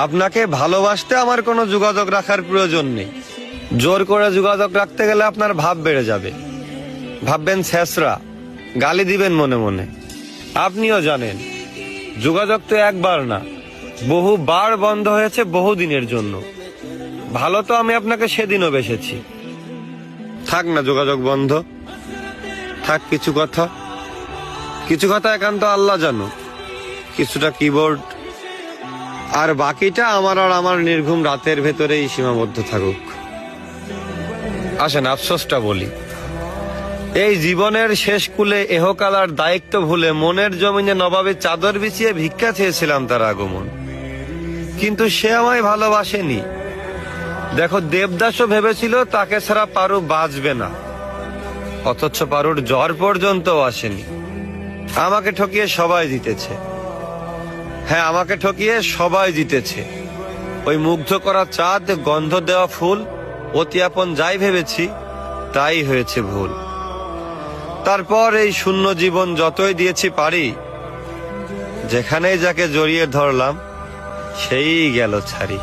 আপনাকে ভালোবাসতে আমার কোনো যোগাযোগ রাখার প্রয়োজন নেই। জোর করে যোগাযোগ রাখতে গেলে আপনার ভাব বেড়ে যাবে, ভাববেন ছেঁচড়া, গালি দিবেন মনে মনে। আপনিও জানেন যোগাযোগ তো একবার না, বহুবার বন্ধ হয়েছে বহুদিনের জন্য। ভালো তো আমি আপনাকে সেদিনও বেসেছি। থাক না যোগাযোগ বন্ধ, থাক কিছু কথা একান্ত আল্লাহ জানো, কিছুটা কিবোর্ড, আর বাকিটা আমার আর আমার নির্ঘুম রাতের ভেতরেই সীমাবদ্ধ থাকুক। আসেন আফসোসটা বলি, এই জীবনের শেষ কুলে এহকালার দায়িত্ব ভুলে মনের জমিনে নবাবে চাদর বিছিয়ে ভিক্ষা চেয়েছিলাম তার আগমন, কিন্তু সে আমায় ভালোবাসেনি। দেখো দেবদাসও ভেবেছিল তাকে ছাড়া পারু বাঁচবে না, অথচ পারুর জ্বর পর্যন্ত আসেনি। আমাকে ঠকিয়ে সবাই জিতেছে, হ্যাঁ আমাকে ঠকিয়ে সবাই জিতেছে। ওই মুগ্ধ করা চাঁদ, গন্ধ দেওয়া ফুল, অতি আপন যাই ভেবেছি তাই হয়েছে ভুল। তারপর এই শূন্য জীবন যতই দিয়েছি পারি, যেখানেই যাকে জড়িয়ে ধরলাম সেই গেল ছাড়ি।